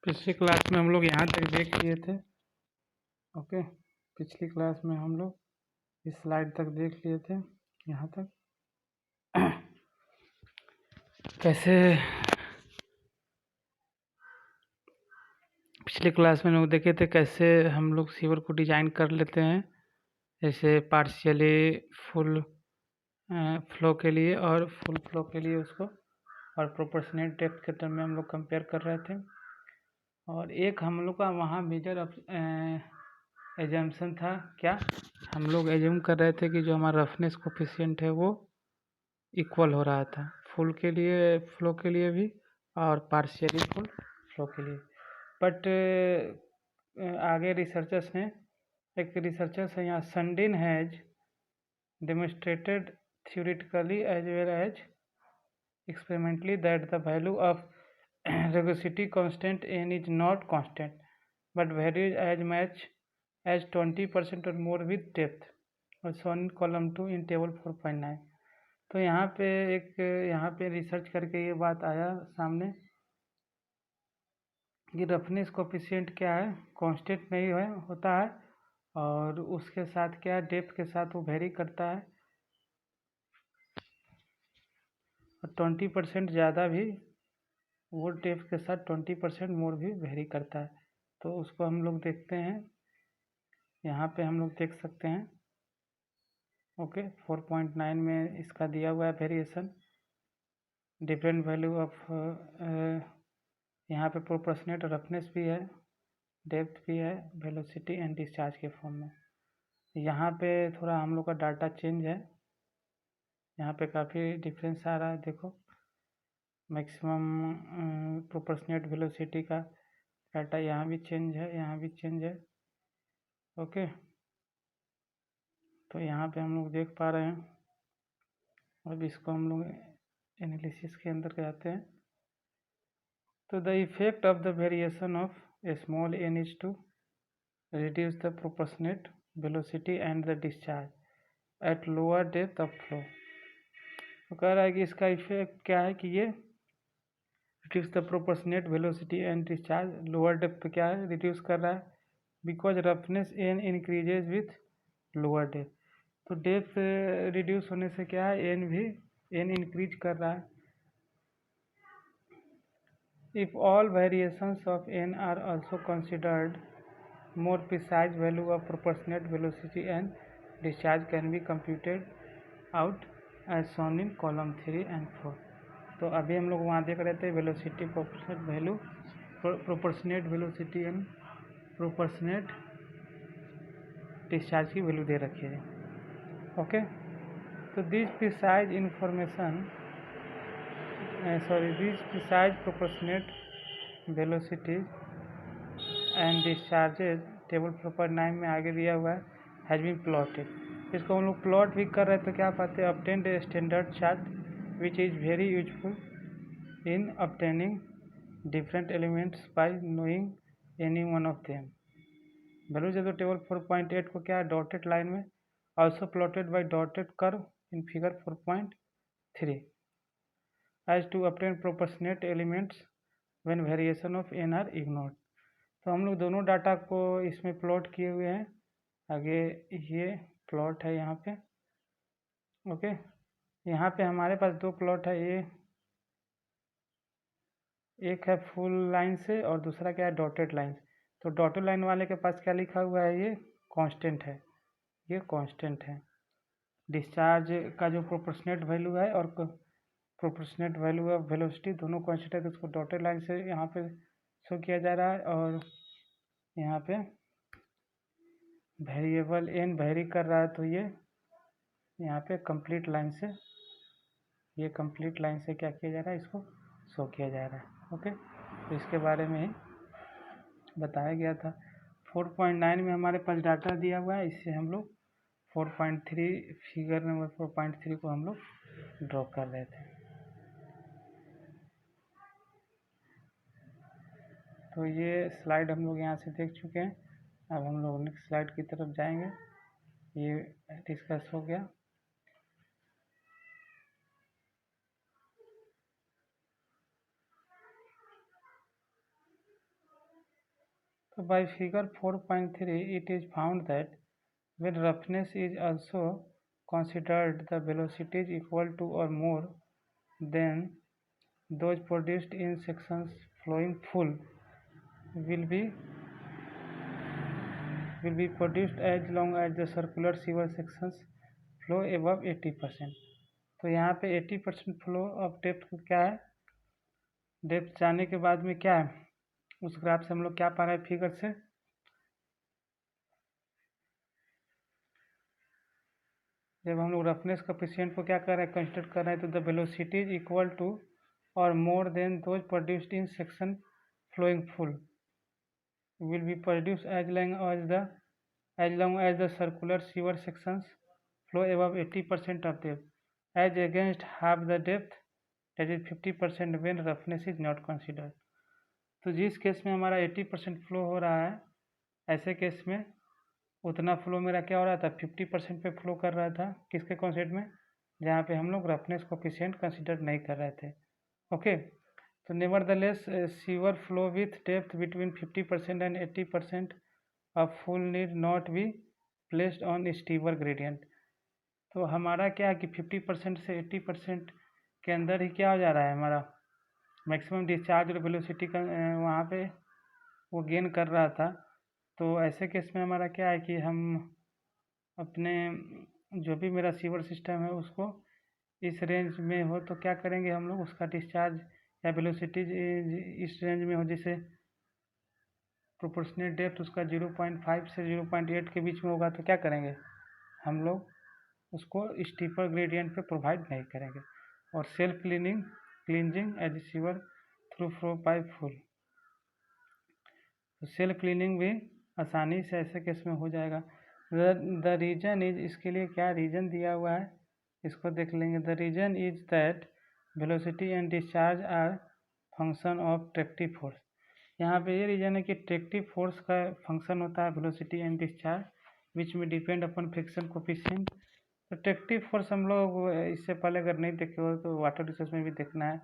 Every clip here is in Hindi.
पिछली क्लास में हम लोग यहाँ तक देख लिए थे। ओके, पिछली क्लास में हम लोग इस स्लाइड तक देख लिए थे, यहाँ तक। कैसे पिछली क्लास में लोग देखे थे कैसे हम लोग सीवर को डिजाइन कर लेते हैं, जैसे पार्शियली फुल फ्लो के लिए और फुल फ्लो के लिए उसको, और प्रोपोर्शनेट डेप्थ के टर्म में हम लोग कंपेयर कर रहे थे। और एक हम लोग का वहाँ मेजर एजम्पशन था, क्या हम लोग एज्यूम कर रहे थे कि जो हमारा रफनेस कोफिशिएंट है वो इक्वल हो रहा था फुल के लिए, फ्लो के लिए भी, और पार्शियली फुल फ्लो के लिए। बट आगे रिसर्चर्स है यहाँ, संडिन has demonstrated theoretically as well as experimentally that the value of rugosity constant n is not constant but varies as much as 20% or more with depth, और shown in column 2 in table 4.9। तो यहाँ पे रिसर्च करके ये बात आया सामने कि रफनेस कोफिशिएंट क्या है, कांस्टेंट नहीं है होता है, और उसके साथ क्या है, डेप्थ के साथ वो वेरी करता है, और 20% ज़्यादा भी वो डेप्थ के साथ 20% मोर भी वेरी करता है। तो उसको हम लोग देखते हैं, यहाँ पे हम लोग देख सकते हैं। ओके, 4.9 में इसका दिया हुआ है वेरिएशन, डिफरेंट वैल्यू ऑफ, यहाँ पे प्रोपोर्शनेट रफनेस भी है, डेप्थ भी है, वेलोसिटी एंड डिस्चार्ज के फॉर्म में। यहाँ पे थोड़ा हम लोग का डाटा चेंज है, यहाँ पे काफ़ी डिफरेंस आ रहा है। देखो, मैक्सिमम प्रोपोर्शनेट वेलोसिटी का डाटा यहाँ भी चेंज है, यहाँ भी चेंज है। ओके, तो यहाँ पे हम लोग देख पा रहे हैं। अब इसको हम लोग एनालिसिस के अंदर जाते हैं। तो the effect of the variation of a small n is to reduce the proportionate velocity and the discharge at lower depth of flow. तो कह रहा है कि इसका इफेक्ट क्या है कि ये reduce the proportionate velocity and discharge lower depth पे क्या है, रिड्यूस कर रहा है, because roughness n increases with lower depth. तो डेप्थ रिड्यूस होने से क्या है, एन इंक्रीज कर रहा है। If all variations of N are also considered, more precise value of proportionate velocity and discharge can be computed out as shown in column 3 and 4। तो अभी हम लोग वहाँ देख रहे थे velocity, proportionate value, proportionate velocity and proportionate discharge की वैल्यू दे रखी है। ओके, तो this precise information, this precise proportionate velocity and discharges table 4.9 में आगे दिया हुआ है, हैज बीन प्लॉटेड। इसको हम लोग प्लॉट भी कर रहे हैं, तो क्या पाते हैं, obtained a standard chart which is very useful in obtaining different elements bye knowing any one of them. Values of the table 4.8 को क्या है, डॉटेड लाइन में, also plotted by dotted curve in figure 4.3 as to obtain proportionate elements when variation of n are ignored। तो हम लोग दोनों डाटा को इसमें प्लॉट किए हुए हैं। आगे ये प्लॉट है यहाँ पे। ओके, यहाँ पे हमारे पास दो प्लॉट है, ये एक है फुल लाइन से और दूसरा क्या है, डॉटेड लाइन। तो डॉटेड लाइन वाले के पास क्या लिखा हुआ है, ये कांस्टेंट है, ये कांस्टेंट है। डिस्चार्ज का जो प्रोपोर्शनेट वैल्यू है और प्रोपोर्शनेट वैल्यू ऑफ वेलोसिटी दोनों कांस्टेंट है, तो उसको डॉटेड लाइन से यहाँ पे शो किया जा रहा है। और यहाँ पे वेरिएबल n वेरी कर रहा है, तो ये यहाँ पे कंप्लीट लाइन से, ये कंप्लीट लाइन से क्या किया जा रहा है, इसको शो किया जा रहा है। ओके, तो इसके बारे में ही बताया गया था। 4.9 में हमारे पास डाटा दिया हुआ है, इससे हम लोग 4.3 फिगर नंबर 4.3 को हम लोग ड्रॉ कर रहे थे। तो ये स्लाइड हम लोग यहाँ से देख चुके हैं। अब हम लोग नेक्स्ट स्लाइड की तरफ जाएंगे। ये डिस्कस हो गया। So by figure 4.3 it is found that when roughness is also considered, the velocity is equal to or more than those produced in sections flowing full will be produced as long as the circular sewer sections flow above 80%. तो यहाँ पे 80% फ्लो ऑफ डेप्थ क्या है, डेप्थ जाने के बाद में क्या है, उस ग्राफ से हम लोग क्या पा रहे हैं फिगर से, जब हम लोग रफनेस कोएफिशिएंट को क्या कर रहे हैं, कंसिडर कर रहे हैं, तो the velocity is equal to or more than those produced in section flowing full will be produce as long as the circular sewer sections flow above 80% of depth, as against half the depth, that is 50% when roughness is not considered. तो जिस केस में हमारा 80% फ्लो हो रहा है, ऐसे केस में उतना फ्लो मेरा क्या हो रहा था, 50% पे फ्लो कर रहा था, किसके कॉन्सेप्ट में, जहाँ पे हम लोग रफनेस कोएफिशिएंट कंसिडर नहीं कर रहे थे. ओके, तो nevertheless sewer flow with depth between 50% and 80% of full need not be placed on steeper gradient. तो हमारा क्या है कि 50% से 80% के अंदर ही क्या हो जा रहा है, हमारा मैक्सिमम डिस्चार्ज और वेलोसिटी का वहाँ पे वो गेन कर रहा था. तो ऐसे केस में हमारा क्या है कि हम अपने जो भी मेरा सीवर सिस्टम है उसको इस रेंज में हो तो क्या करेंगे हम लोग, उसका डिस्चार्ज या वेलोसिटी इस रेंज में हो, जैसे प्रोपोर्शनेट डेप्थ उसका 0.5 से 0.8 के बीच में होगा, तो क्या करेंगे हम लोग उसको स्टीपर ग्रेडियंट पे प्रोवाइड नहीं करेंगे. और self cleansing as sewer through flow pipe full, तो सेल्फ क्लीनिंग भी आसानी से ऐसे केस में हो जाएगा. द रीजन इज, इसके लिए क्या रीजन दिया हुआ है इसको देख लेंगे. The reason is that velocity and discharge are function of tractive force. यहाँ पे ये रीजन है कि ट्रैक्टिव फोर्स का फंक्शन होता है वेलोसिटी एंड डिस्चार्ज, विच में डिपेंड अपन फ्रिक्शन कोएफिशिएंट. तो ट्रैक्टिव फोर्स हम लोग इससे पहले अगर नहीं देखे हो तो वाटर रिसोर्स में भी देखना है,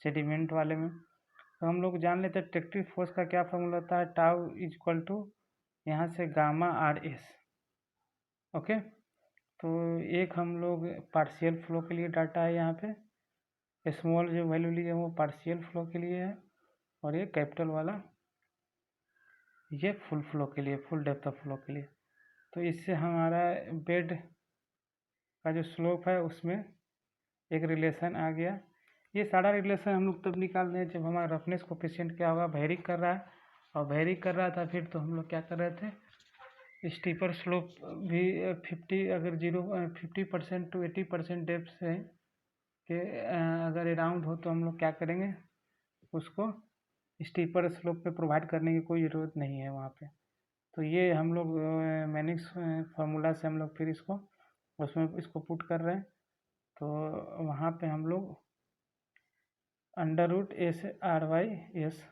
सेडिमेंट वाले में. तो हम लोग जान लेते हैं ट्रैक्टिव फोर्स का क्या फॉर्मूला होता है, टाउ इज इक्वल टू यहाँ से गामा आर एस. ओके, तो एक हम लोग पार्शियल फ्लो के लिए डाटा है, यहाँ पे स्मॉल जो वैल्यू लिए वो पार्शियल फ्लो के लिए है, और ये कैपिटल वाला ये फुल फ्लो के लिए, फुल डेप्थ ऑफ फ्लो के लिए. तो इससे हमारा बेड का जो स्लोप है उसमें एक रिलेशन आ गया. ये सारा रिलेशन हम लोग तब निकाल रहे हैं जब हमारा रफनेस कोएफिशिएंट क्या होगा, वेरी कर रहा है, और वेरी कर रहा था फिर तो हम लोग क्या कर रहे थे, स्टीपर स्लोप भी 50% टू 80% डेप्थ से के अगर अराउंड हो तो हम लोग क्या करेंगे, उसको स्टीपर स्लोप पे प्रोवाइड करने की कोई ज़रूरत नहीं है वहाँ पे. तो ये हम लोग मैनिक्स फार्मूला से हम लोग फिर इसको उसमें इसको पुट कर रहे हैं. तो वहाँ पे हम लोग √S/R/Y/S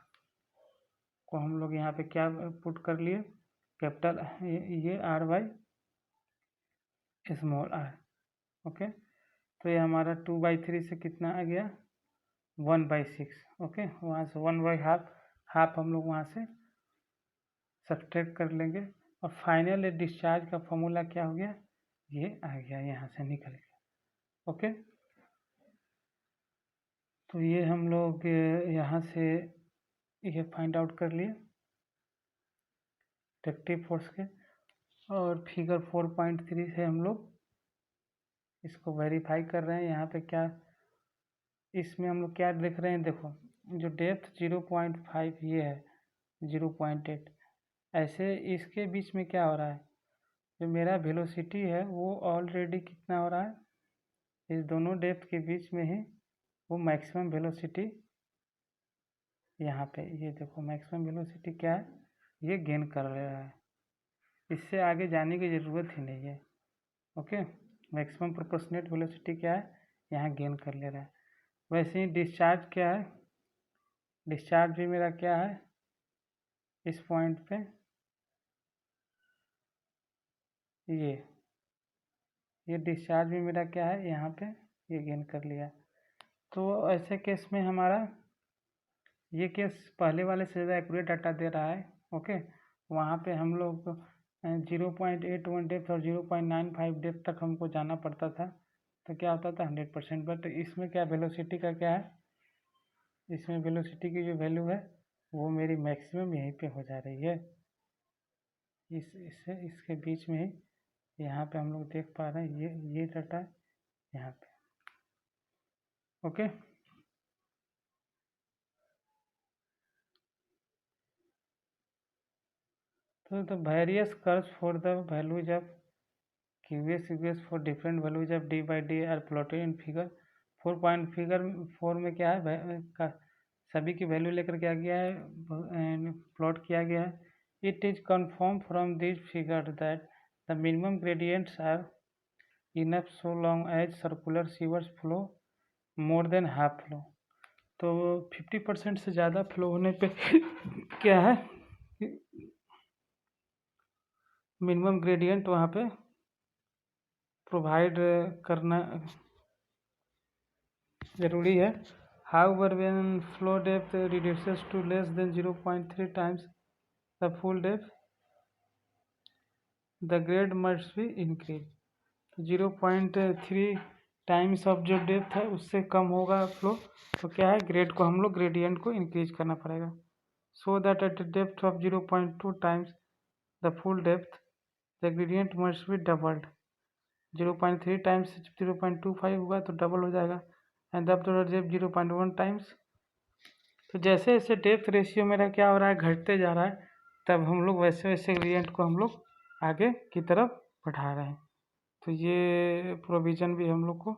को हम लोग यहाँ पे क्या पुट कर लिए, कैपिटल ये R/Y स्मॉल r. ओके, तो ये हमारा 2/3 से कितना आ गया, 1/6. ओके, वहाँ से 1/2 हम लोग वहाँ से सब्ट्रैक्ट कर लेंगे, और फाइनल डिस्चार्ज का फॉर्मूला क्या हो गया, ये आ गया, यहाँ से निकल गया. ओके, तो ये हम लोग यहाँ से ये फाइंड आउट कर लिए ट्रैक्टिव फोर्स के, और फिगर 4.3 से हम लोग इसको वेरीफाई कर रहे हैं. यहाँ पे क्या इसमें हम लोग क्या देख रहे हैं, देखो जो डेप्थ 0.5 ये है 0.8, ऐसे इसके बीच में क्या हो रहा है, जो मेरा वेलोसिटी है वो ऑलरेडी कितना हो रहा है, इस दोनों डेप्थ के बीच में ही वो मैक्सिमम वेलोसिटी यहाँ पे ये देखो मैक्सिमम वेलोसिटी क्या है, ये गेन कर रहा है, इससे आगे जाने की ज़रूरत ही नहीं है. ओके, मैक्सिमम प्रोपोर्शनेट वेलोसिटी क्या है, यहाँ गेन कर ले रहा है. वैसे ही डिस्चार्ज क्या है, डिस्चार्ज भी मेरा क्या है इस पॉइंट पे, ये डिस्चार्ज भी मेरा क्या है यहाँ पे ये गेन कर लिया. तो ऐसे केस में हमारा ये केस पहले वाले से ज़्यादा एक्यूरेट डाटा दे रहा है. ओके, वहाँ पे हम लोग 0.81 डेप्थ और 0.95 डेप्थ तक हमको जाना पड़ता था, तो क्या होता था 100%। बट इसमें क्या वेलोसिटी का क्या है, इसमें वेलोसिटी की जो वैल्यू है वो मेरी मैक्सिमम यहीं पे हो जा रही है, इससे इसके बीच में ही यहाँ पे हम लोग देख पा रहे हैं ये डाटा यहाँ पे। ओके, तो the various curves for the values of QS QS for different values of d by d are plotted in figure 4 में क्या है सभी की वैल्यू लेकर क्या गया है, प्लॉट किया गया है। It is confirm from this figure that the minimum gradients are enough so long as circular sewers flow more than half flow. तो 50% से ज़्यादा फ्लो होने पे क्या है, मिनिमम ग्रेडियंट वहाँ पे प्रोवाइड करना ज़रूरी है। However, when flow depth reduces to less than 0.3 times the full depth, the grade must be increased. 0.3 times of जो डेप्थ है उससे कम होगा फ्लो, तो क्या है, ग्रेड को हम लोग ग्रेडियंट को इंक्रीज करना पड़ेगा। So that at depth of 0.2 times the full depth the gradient must be doubled. 0.3 times 0.25 होगा तो डबल हो जाएगा, एंड डेप्थ 0.1 टाइम्स। तो जैसे जैसे डेप्थ रेशियो मेरा क्या हो रहा है, घटते जा रहा है, तब हम लोग वैसे वैसे ग्रेडियंट को हम लोग आगे की तरफ बढ़ा रहे हैं। तो ये प्रोविज़न भी हम लोग को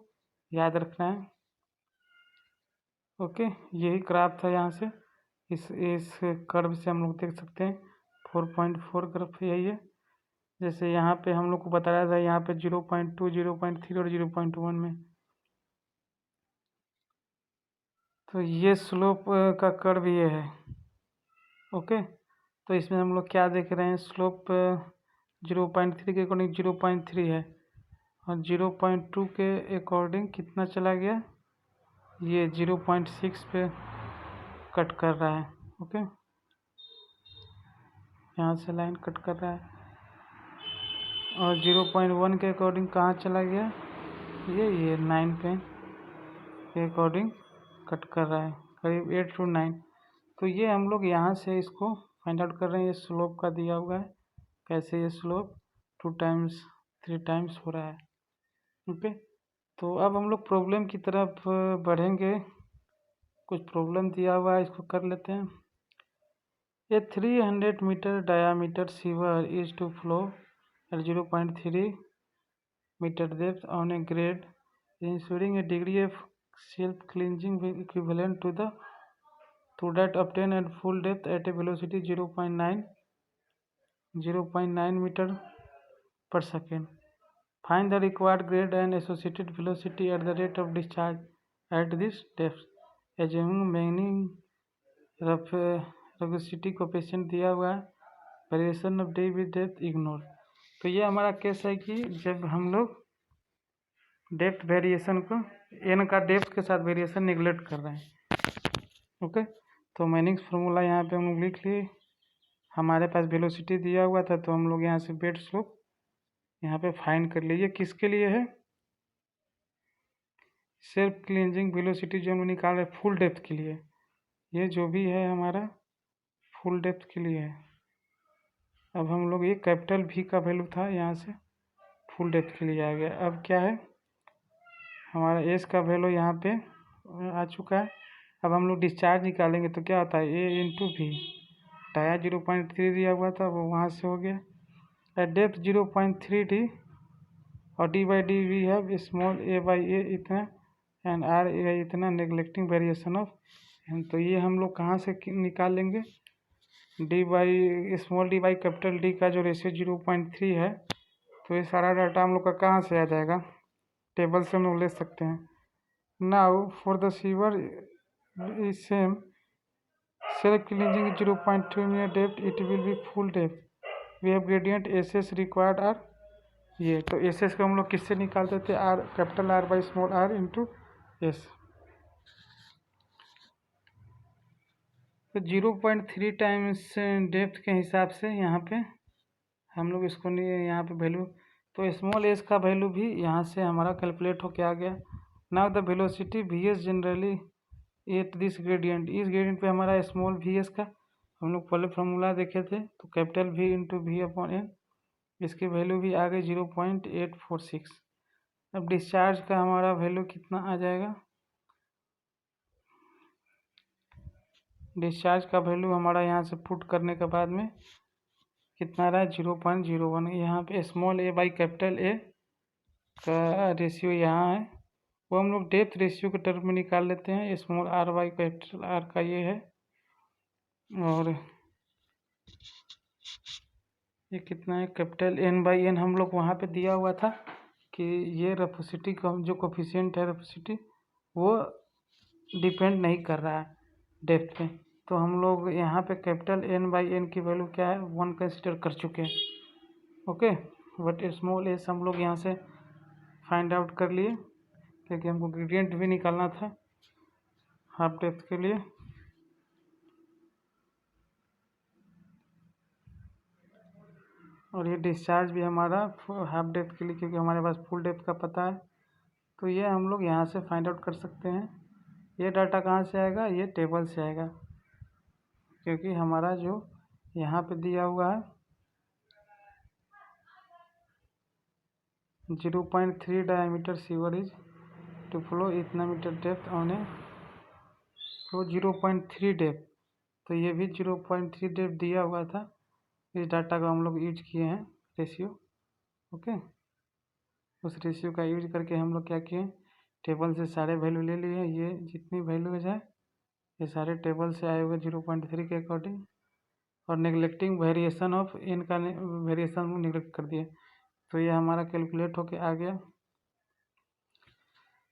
याद रखना है। ओके, यही ग्राफ था, यहाँ से इस कर्व से हम लोग देख सकते हैं 4.4 ग्राफ यही है। जैसे यहाँ पे हम लोग को बताया था, यहाँ पे 0.2 0.3 और 0.1 में, तो ये स्लोप का कर्व ये है। ओके, तो इसमें हम लोग क्या देख रहे हैं, स्लोप 0.3 के अकॉर्डिंग 0.3 है, और 0.2 के अकॉर्डिंग कितना चला गया, ये 0.6 पे कट कर रहा है। ओके, यहाँ से लाइन कट कर रहा है, और 0.1 के अकॉर्डिंग कहाँ चला गया, ये 9 पे के अकॉर्डिंग कट कर रहा है, करीब 8 to 9। तो ये हम लोग यहाँ से इसको फाइंड आउट कर रहे हैं, ये स्लोप का दिया हुआ है, कैसे ये स्लोप 2 टाइम्स 3 टाइम्स हो रहा है। ओके, तो अब हम लोग प्रॉब्लम की तरफ बढ़ेंगे। कुछ प्रॉब्लम दिया हुआ है, इसको कर लेते हैं। A 300 metre diameter sewer is to flow at 0.3 meter depth on a grade, ensuring a degree of self-cleansing equivalent to that obtained at full depth at a velocity 0.9 meter per second. Find the required grade and associated velocity at the rate of discharge at this depth. Assuming many ruggosity coefficient दिया हुआ है, variation of D with depth ignore. तो ये हमारा केस है कि जब हम लोग डेप्थ वेरिएशन को एन का डेप्थ के साथ वेरिएशन निगलेक्ट कर रहे हैं। ओके, तो मैनिंग्स फार्मूला यहाँ पे हम लोग लिख लिए। हमारे पास वेलोसिटी दिया हुआ था, तो हम लोग यहाँ से बेड स्लोप यहाँ पे फाइंड कर लीजिए। किसके लिए है, सेल्फ क्लींजिंग वेलोसिटी जो हम निकाल रहे फुल डेप्थ के लिए, ये जो भी है हमारा फुल डेप्थ के लिए है। अब हम लोग ये कैपिटल भी का वैल्यू था, यहाँ से फुल डेप्थ के लिए आ गया। अब क्या है, हमारा एस का वैल्यू यहाँ पे आ चुका है। अब हम लोग डिस्चार्ज निकालेंगे तो क्या होता है, ए इंटू भी, डाया 0.3 दिया हुआ था वो वहाँ से हो गया, एट डेप्थ 0.3 डी, और डी बाई डी वी है स्मॉल ए बाई ए इतना, एंड आर ए इतना, नेगलेक्टिंग वेरिएशन ऑफ एन। तो ये हम लोग कहाँ से निकाल लेंगे, D by small D by capital D का जो रेशियो 0.3 है, तो ये सारा डाटा हम लोग का कहाँ से आ जाएगा, टेबल से हम लोग ले सकते हैं। Now for the sewer is same, self cleansing 0.2 metre depth, it will be full depth, we have gradient S S required are, ये तो एस एस को हम लोग किससे निकालते थे, R capital R by small R into S. तो 0.3 टाइम्स डेप्थ के हिसाब से यहाँ पे हम लोग इसको नहीं, यहाँ पे वैल्यू, तो स्मॉल एस का वैल्यू भी यहाँ से हमारा कैलकुलेट होके आ गया। Now the velocity V S generally at this gradient, इस ग्रेडियंट पे हमारा स्मॉल वी एस का हम लोग पहले फॉर्मूला देखे थे, तो capital V into V upon N, इसकी वैल्यू भी आ गई 0.846। अब डिस्चार्ज का हमारा वैल्यू कितना आ जाएगा, डिस्चार्ज का वैल्यू हमारा यहाँ से पुट करने के बाद में कितना रहा है 0.01। यहाँ पे small A by capital A का रेशियो यहाँ है, वो हम लोग डेप्थ रेशियो के टर्म में निकाल लेते हैं। Small R by capital R का ये है, और ये कितना है कैपिटल एन बाई एन हम लोग वहाँ पे दिया हुआ था कि ये रफोसिटी का जो कोफिशिएंट है रफोसिटी वो डिपेंड नहीं कर रहा है डेप्थ पे, तो हम लोग यहाँ पे कैपिटल एन बाई एन की वैल्यू क्या है 1 कंसिडर कर चुके हैं। ओके, बट स्मॉल एस हम लोग यहाँ से फाइंड आउट कर लिए क्योंकि हमको ग्रेडियंट भी निकालना था हाफ डेप्थ के लिए। और ये डिस्चार्ज भी हमारा हाफ डेप्थ के लिए, क्योंकि हमारे पास फुल डेप्थ का पता है, तो ये हम लोग यहाँ से फाइंड आउट कर सकते हैं। ये डाटा कहाँ से आएगा, ये टेबल से आएगा, क्योंकि हमारा जो यहाँ पे दिया हुआ है 0.3 diameter sewer is to flow इतना metre depth on a flow 0.3 depth, तो ये भी 0.3 डेप्थ दिया हुआ था। इस डाटा को हम लोग यूज किए हैं रेशियो। ओके, उस रेशियो का यूज करके हम लोग क्या किए, टेबल से सारे वैल्यू ले लिए। ये जितनी वैल्यूज है ये सारे टेबल से आए हुए 0.3 के अकॉर्डिंग, और नेगलेक्टिंग वेरिएशन ऑफ इन का वेरिएशन निगलेक्ट कर दिए, तो ये हमारा कैलकुलेट होके आ गया।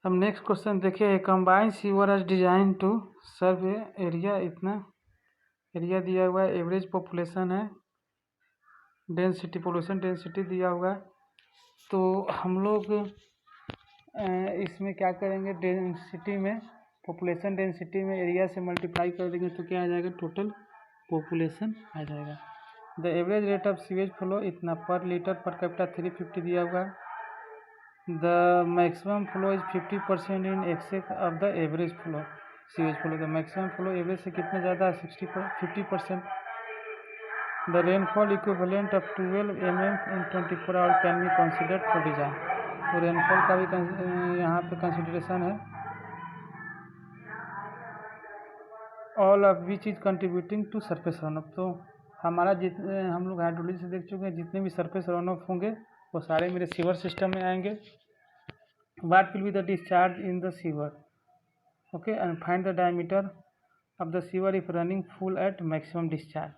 अब नेक्स्ट क्वेश्चन देखिए, combine sewer as design to serve area, इतना एरिया दिया हुआ है, एवरेज पॉपुलेशन है, डेंसिटी पॉपुलेशन डेंसिटी दिया हुआ है, तो हम लोग इसमें क्या करेंगे, डेंसिटी में पॉपुलेशन डेंसिटी में एरिया से मल्टीप्लाई कर देंगे तो क्या आ जाएगा, टोटल पॉपुलेशन आ जाएगा। The average rate of sewage flow इतना पर लीटर पर कैपिटा 350 दिया हुआ है। The maximum flow is 50% in excess of the average flow sewage flow, the maximum flow average से कितना ज़्यादा है 50%। The rainfall equivalent of 12 mm in 24 hour can be considered for design, तो रेनफॉल का भी यहाँ पे कंसिडरेशन है। All of which is contributing to surface run of, तो हमारा जितने हम लोग हाइड्रोलॉजी से देख चुके हैं, जितने भी सरफेस रन ऑफ होंगे वो सारे मेरे सीवर सिस्टम में आएंगे। What will be the discharge in the sewer, okay, and find the diameter of the sewer if running full at maximum discharge,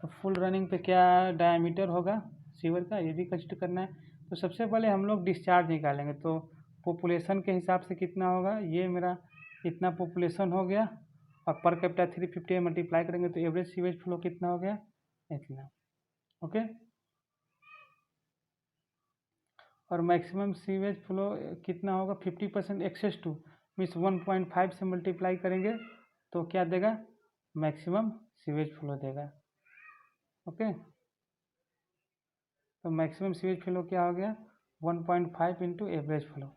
तो फुल रनिंग पे क्या डायमीटर होगा सीवर का, ये भी कंसिडर करना है। तो सबसे पहले हम लोग डिस्चार्ज निकालेंगे, तो पॉपुलेशन के हिसाब से कितना होगा, ये मेरा इतना पॉपुलेशन हो गया, और पर कैपिटा 350 मल्टीप्लाई करेंगे तो एवरेज सीवेज फ्लो कितना हो गया, इतना। ओके, और मैक्सिमम सीवेज फ्लो कितना होगा 50% एक्सेस टू मीन्स 1.5 से मल्टीप्लाई करेंगे तो क्या देगा, मैक्सिमम सीवेज फ्लो देगा। ओके, तो मैक्सिमम सीवेज फ्लो क्या हो गया 1.5 इंटू एवरेज फ्लो।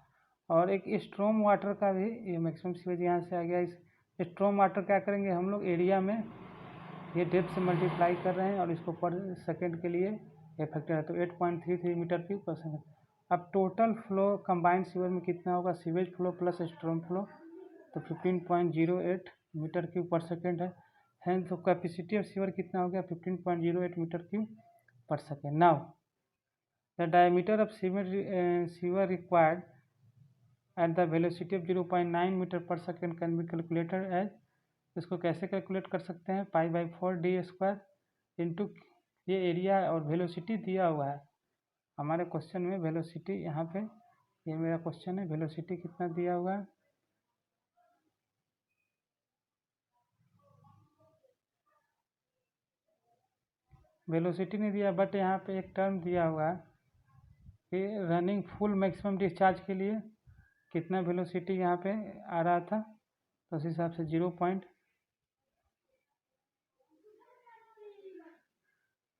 और एक स्ट्रॉम वाटर का भी ये मैक्सिमम सीवेज यहाँ से आ गया। इस स्ट्रॉम वाटर क्या करेंगे हम लोग, एरिया में ये डेप्थ से मल्टीप्लाई कर रहे हैं और इसको पर सेकंड के लिए ये फैक्टर है, तो 8.33 मीटर क्यूब पर सेकंड। अब टोटल फ्लो कंबाइंड सीवर में कितना होगा, sewage flow plus storm flow, तो 15.08 मीटर क्यूब पर सेकेंड है। हैंस तो कैपेसिटी ऑफ सीवर कितना हो गया 15.08 मीटर क्यूब पर second. Now the diameter of sewer required at the velocity of 0.9 metre पर second can be calculated as, इसको कैसे कैलकुलेट कर सकते हैं, π/4 d स्क्वायर इंटू ये एरिया और वेलोसिटी दिया हुआ है हमारे क्वेश्चन में। वेलोसिटी यहाँ पे ये मेरा क्वेश्चन है, वेलोसिटी कितना दिया हुआ है, वेलोसिटी नहीं दिया बट यहाँ पे एक टर्म दिया हुआ है कि रनिंग फुल मैक्सिमम डिस्चार्ज के लिए कितना वेलोसिटी यहाँ पे आ रहा था, तो उस हिसाब से 0.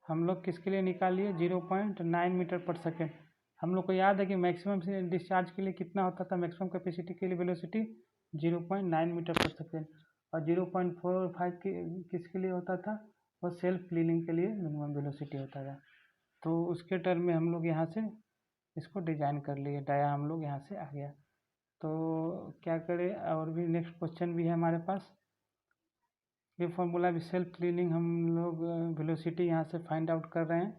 हम लोग किसके लिए निकालिए 0.9 मीटर पर सेकेंड। हम लोग को याद है कि मैक्सिमम डिस्चार्ज के लिए कितना होता था, मैक्सिमम कैपेसिटी के लिए वेलोसिटी 0.9 मीटर पर सेकेंड, और 0.45 किसके लिए होता था, वो सेल्फ क्लीनिंग के लिए मिनिमम वेलोसिटी होता था। तो उसके टर्म में हम लोग यहाँ से इसको डिजाइन कर लिए, डाया हम लोग यहाँ से आ गया। तो क्या करें, और भी नेक्स्ट क्वेश्चन भी है हमारे पास। ये फॉर्मूला भी सेल्फ क्लीनिंग हम लोग वेलोसिटी यहाँ से फाइंड आउट कर रहे हैं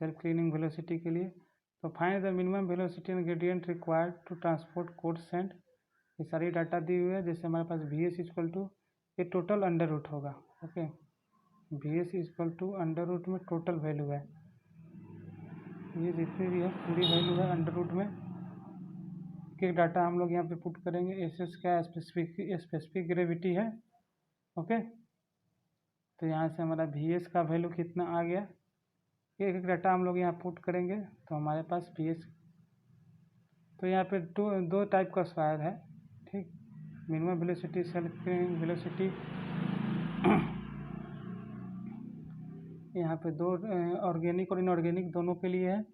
सेल्फ क्लीनिंग वेलोसिटी के लिए। तो find the minimum velocity and gradient required to transport coefficient. ये सारी डाटा दी हुई है। जैसे हमारे पास वी एस इक्वल टू, ये टोटल अंडर रूट होगा, okay, V S equal to under root में टोटल वैल्यू है, ये जितनी भी है पूरी वैल्यू है अंडर रूट में। एक डाटा हम लोग यहाँ पे पुट करेंगे। एस एस क्या स्पेसिफिक ग्रेविटी है, ओके। तो यहाँ से हमारा वी एस का वैल्यू कितना आ गया, एक एक डाटा हम लोग यहाँ पुट करेंगे तो हमारे पास वी एस। तो यहाँ पे दो टाइप का स्क्वायर है, ठीक, मिनिमम वेलोसिटी, सेल्फ वेलोसिटी। यहाँ पे दो ऑर्गेनिक और इनऑर्गेनिक दोनों के लिए है।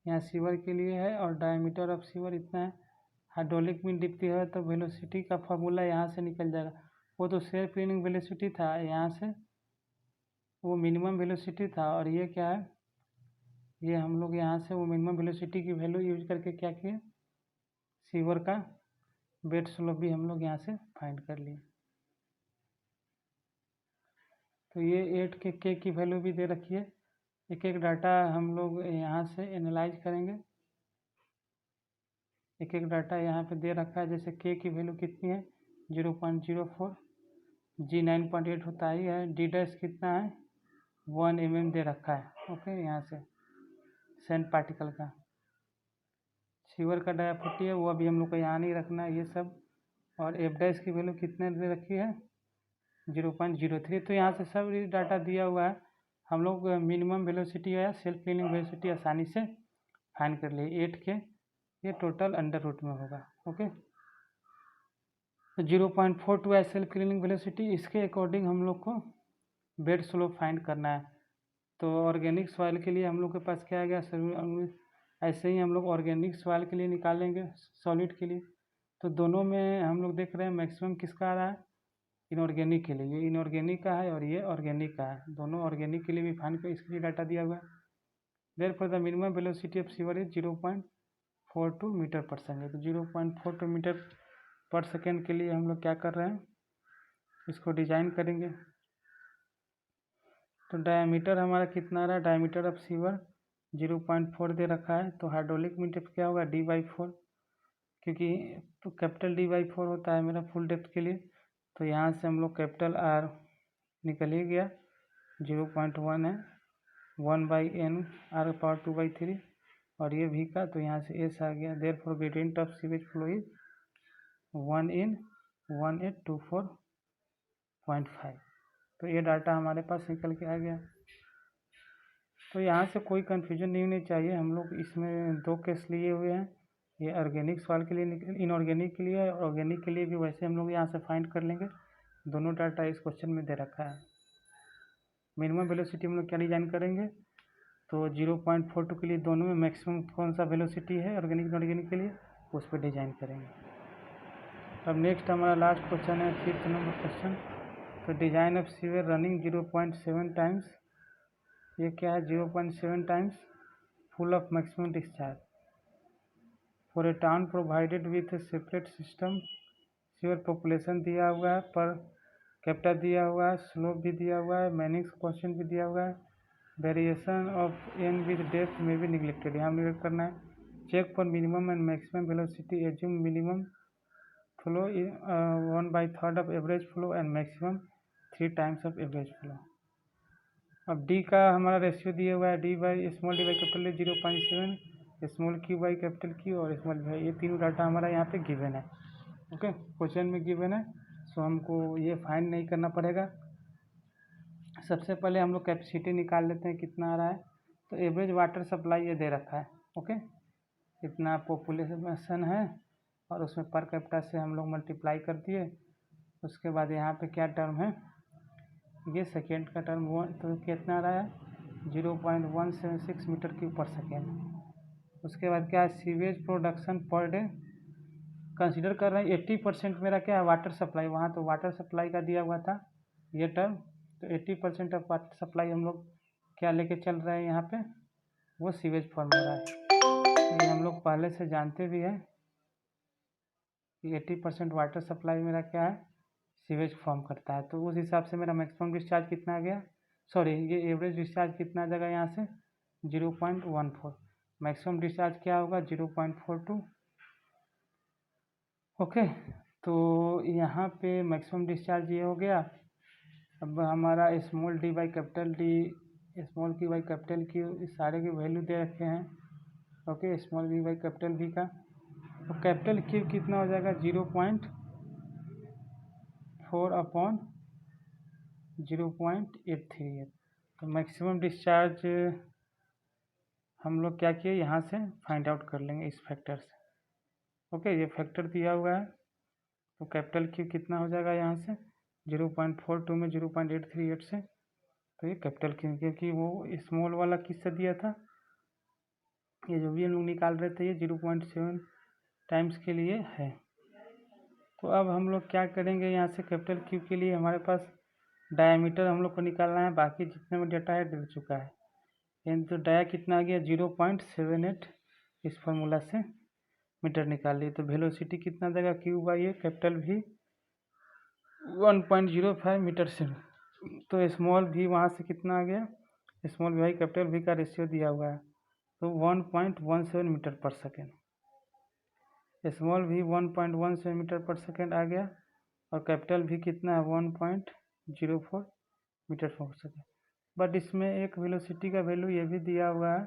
यहाँ सीवर के लिए है और डायमीटर ऑफ सीवर इतना है। हाइड्रोलिक में डिपती है तो वेलोसिटी का फॉर्मूला यहाँ से निकल जाएगा। वो तो सेल्फ क्लीनिंग वेलोसिटी था, यहाँ से वो मिनिमम वेलोसिटी था, और ये क्या है, ये हम लोग यहाँ से वो मिनिमम वेलोसिटी की वैल्यू यूज करके क्या किए, सीवर का बेड स्लोप भी हम लोग यहाँ से फाइंड कर लिए। तो ये 8 के की वैल्यू भी दे रखी है। एक एक डाटा हम लोग यहाँ से एनालाइज करेंगे। एक एक डाटा यहाँ पे दे रखा है। जैसे के की वैल्यू कितनी है 0.04, जी 9.8 होता ही है, डी डैश कितना है 1 mm दे रखा है, ओके। यहाँ से सैंड पार्टिकल का सीवर का डाया 40 है, वो अभी हम लोग को यहाँ नहीं रखना है ये सब। और एफ डैश की वैल्यू कितने दे रखी है 0.03। तो यहाँ से सब डाटा दिया हुआ है। हम लोग मिनिमम वेलोसिटी या सेल्फ क्लीनिंग वेलोसिटी आसानी से फाइंड कर लिए। 8 के ये टोटल अंडर रूट में होगा, ओके। तो 0.42 है सेल्फ क्लीनिंग वेलोसिटी। इसके अकॉर्डिंग हम लोग को बेड स्लोप फाइंड करना है। तो ऑर्गेनिक सॉइल के लिए हम लोग के पास क्या आ गया, ऐसे ही हम लोग ऑर्गेनिक सॉइल के लिए निकालेंगे सॉलिड के लिए। तो दोनों में हम लोग देख रहे हैं मैक्सिमम किसका आ रहा है, इनऑर्गेनिक के लिए। ये इनऑर्गेनिक का है और ये ऑर्गेनिक का है, दोनों ऑर्गेनिक के लिए भी फाइंड कर, इसके लिए डाटा दिया हुआ है। Therefore the minimum velocity of sewer is 0.42 metre पर सेकेंड। तो 0.42 मीटर पर सेकेंड के लिए हम लोग क्या कर रहे हैं, इसको डिजाइन करेंगे। तो डायमीटर हमारा कितना आ रहा है, डायमीटर ऑफ सीवर 0.4 दे रखा है। तो हाइड्रोलिक में डेप्थ क्या होगा d/4, क्योंकि तो कैपिटल D/4 होता है मेरा फुल डेप्थ के लिए। तो यहाँ से हम लोग कैपिटल R निकल ही गया, 0.1 है, 1/n r⁴ और ये भी का, तो यहाँ से s आ गया। Therefore gradient of sewage flow is 1 in 1824.5। तो ये डाटा हमारे पास निकल के आ गया। तो यहाँ से कोई कन्फ्यूजन नहीं होनी चाहिए। हम लोग इसमें दो केस लिए हुए हैं, ये ऑर्गेनिक सॉइल के लिए, इनऑर्गेनिक के लिए, और ऑर्गेनिक के लिए भी वैसे हम लोग यहाँ से फाइंड कर लेंगे। दोनों डाटा इस क्वेश्चन में दे रखा है। मिनिमम वेलोसिटी हम लोग क्या डिजाइन करेंगे, तो 0.42 के लिए दोनों में मैक्सिमम कौन सा वेलोसिटी है ऑर्गेनिक इनऑर्गेनिक के लिए, उस पर डिजाइन करेंगे। अब नेक्स्ट हमारा लास्ट क्वेश्चन है 5th नंबर क्वेश्चन। तो design of sewer running 0.7 times, ये क्या है 0.7 times full of maximum discharge for a town provided with A separate system. Sewer population दिया हुआ है, पर कैपिटा दिया हुआ है, स्लोप भी दिया हुआ है, मैनिंग्स क्वेश्चन भी दिया हुआ है। Variation of N with depth में भी निगलेक्टेड, यहाँ निगलेक्ट करना है। Check for minimum and maximum velocity, assume minimum flow 1/3 of average flow and maximum 3 times of average flow. अब डी का हमारा रेशियो दिया हुआ है, small D by capital 0.7, small Q by capital Q और स्मॉल वी, ये तीनों डाटा हमारा यहाँ पे गिवन है, ओके, क्वेश्चन में गिवन है। सो हमको ये फाइंड नहीं करना पड़ेगा। सबसे पहले हम लोग कैपेसिटी निकाल लेते हैं कितना आ रहा है। तो एवरेज वाटर सप्लाई ये दे रखा है, ओके, इतना पॉपुलेशन है और उसमें पर कैपिटा से हम लोग मल्टीप्लाई कर दिए, उसके बाद यहाँ पे क्या टर्म है, ये सेकेंड का टर्म तो कितना रहा है 0.176 मीटर क्यूब पर सेकेंड। उसके बाद क्या है sewage production per day consider कर रहे हैं 80% मेरा क्या है वाटर सप्लाई, वहाँ तो वाटर सप्लाई का दिया हुआ था ये टर्म, तो 80% ऑफ वाटर सप्लाई हम लोग क्या लेके चल रहे हैं यहाँ पे, वो सीवेज फॉर्मूला है। ये हम लोग पहले से जानते भी हैं कि 80% वाटर सप्लाई मेरा क्या है सीवेज फॉर्म करता है। तो उस हिसाब से मेरा मैक्सिमम डिस्चार्ज कितना आ गया, सॉरी ये एवरेज डिस्चार्ज कितना आ जाएगा यहाँ से 0.14, मैक्सिमम डिस्चार्ज क्या होगा 0.42। ओके, तो यहाँ पे मैक्सिमम डिस्चार्ज ये हो गया। अब हमारा small D by capital D, small Q by capital Q, इस सारे की वैल्यू दे रखे हैं। Okay, small V by capital V का, तो कैपिटल क्यू कितना हो जाएगा 0.4 अपॉन 0.838। तो मैक्सिमम डिस्चार्ज हम लोग क्या किए यहाँ से फाइंड आउट कर लेंगे इस फैक्टर से। ओके, ये फैक्टर दिया हुआ है, तो कैपिटल क्यू कितना हो जाएगा यहाँ से 0.42 में 0.838 से, तो ये कैपिटल क्यू, क्योंकि वो स्मॉल वाला किससे दिया था, ये जो भी हम लोग निकाल रहे थे ये 0.7 टाइम्स के लिए है। तो अब हम लोग क्या करेंगे यहाँ से कैपिटल क्यू के लिए हमारे पास डायमीटर हम लोग को निकालना है, बाकी जितने में डेटा है दे चुका है। यानी तो डाया कितना आ गया 0.78, इस फार्मूला से मीटर निकाल लिए। तो वेलोसिटी कितना देगा क्यू बाई ए कैपिटल भी 1.05 मीटर से, तो स्मॉल भी वहाँ से कितना आ गया, स्मॉल भी बाई कैपिटल भी का रेशियो दिया हुआ है, तो 1.17 मीटर पर सेकेंड। स्मॉल भी 1.17 मीटर पर सेकेंड आ गया, और कैपिटल भी कितना है 1.04 मीटर पर सेकेंड। बट इसमें एक वेलोसिटी का वैल्यू ये भी दिया हुआ है,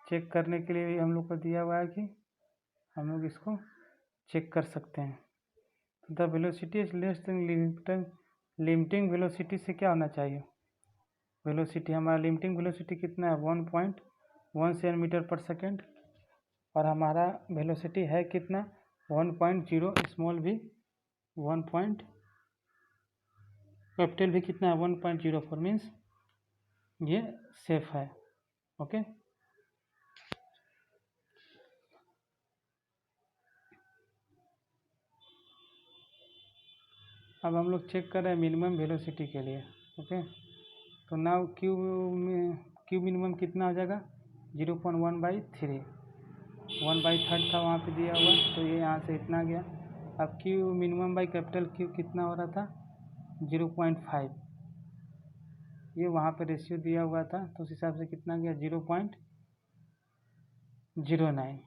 चेक करने के लिए भी हम लोग को दिया हुआ है कि हम लोग इसको चेक कर सकते हैं। The velocity is less than limiting velocity से क्या होना चाहिए, वेलोसिटी हमारा लिमिटिंग वेलोसिटी कितना है 1.17 मीटर पर सेकेंड, और हमारा वेलोसिटी है कितना 1.0, स्मॉल भी 1. कैपिटल भी कितना है 1.04, मीन्स ये सेफ है। ओके, अब हम लोग चेक कर रहे हैं मिनिमम वेलोसिटी के लिए। ओके, तो नाउ क्यू मिनिमम कितना हो जाएगा 0.1/3, 1/3 था वहाँ पे दिया हुआ, तो ये यहाँ से इतना गया। अब Q minimum by capital Q कितना हो रहा था 0.5, ये वहाँ पे रेशियो दिया हुआ था, तो उस हिसाब से कितना गया 0.09।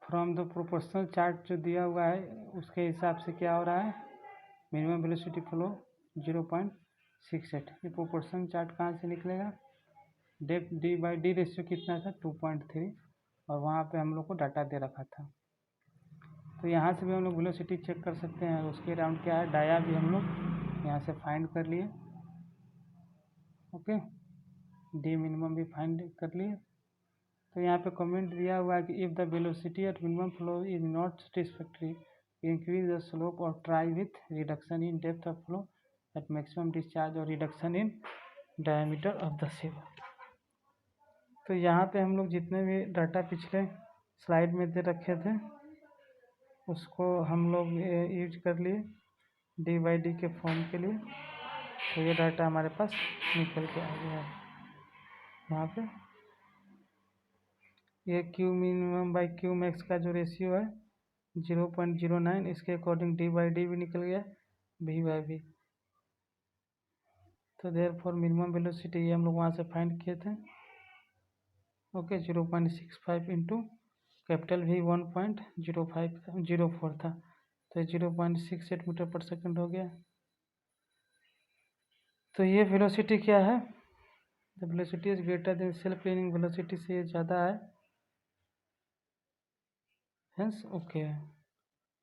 फ्रॉम द प्रोपोर्शनल चार्ट जो दिया हुआ है उसके हिसाब से क्या हो रहा है मिनिमम वेलोसिटी फ्लो 0.68। ये प्रोपोर्शनल चार्ट कहाँ से निकलेगा, depth D by D ratio कितना था 2.3, और वहाँ पे हम लोग को डाटा दे रखा था। तो यहाँ से भी हम लोग वेलोसिटी चेक कर सकते हैं। उसके अराउंड क्या है डाया भी हम लोग यहाँ से फाइंड कर लिए। ओके, डी मिनिमम भी फाइंड कर लिए। तो यहाँ पे कमेंट दिया हुआ है कि if the velocity at minimum flow is not satisfactory increase the slope or try with reduction in depth of flow at maximum discharge or reduction in diameter of the sewer. तो यहाँ पे हम लोग जितने भी डाटा पिछले स्लाइड में दे रखे थे उसको हम लोग यूज कर लिए डी बाई डी के फॉर्म के लिए। तो ये डाटा हमारे पास निकल के आ गया है यहाँ पे। ये Q minimum by Q max का जो रेशियो है 0.09, इसके अकॉर्डिंग डी बाई डी भी निकल गया वी बाई वी। तो देयर फॉर मिनिमम वेलोसिटी ये हम लोग वहाँ से फाइंड किए थे। ओके, 0.65 इंटू कैपिटल भी 1.04 था, तो 0.68 मीटर पर सेकेंड हो गया। तो ये वेलोसिटी क्या है, the velocity is greater than self cleaning velocity से ये ज़्यादा है, हेंस ओके है।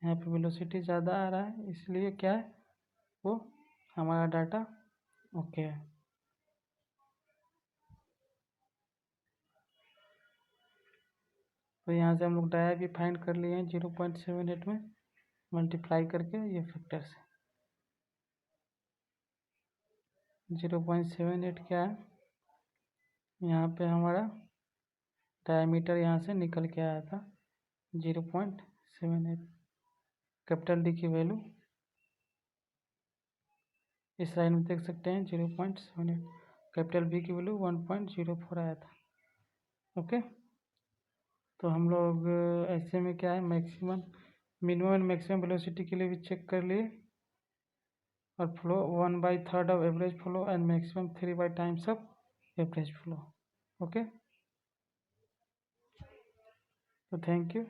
यहाँ पे वेलोसिटी ज़्यादा आ रहा है इसलिए क्या है वो हमारा डाटा ओके है। तो यहाँ से हम लोग डाया भी फाइंड कर लिए हैं 0.78 में। मल्टीप्लाई करके ये फैक्टर से 0.78 क्या है, यहाँ पे हमारा डायमीटर यहाँ से निकल के आया था 0.78। कैपिटल डी की वैल्यू इस लाइन में देख सकते हैं 0.78। कैपिटल बी की वैल्यू 1.04 आया था। ओके, तो हम लोग ऐसे में क्या है, maximum minimum and maximum velocity के लिए भी चेक कर लिए, और flow 1/3 of average flow and maximum 3/टाइम्स ऑफ एवरेज फ्लो। ओके, तो थैंक यू।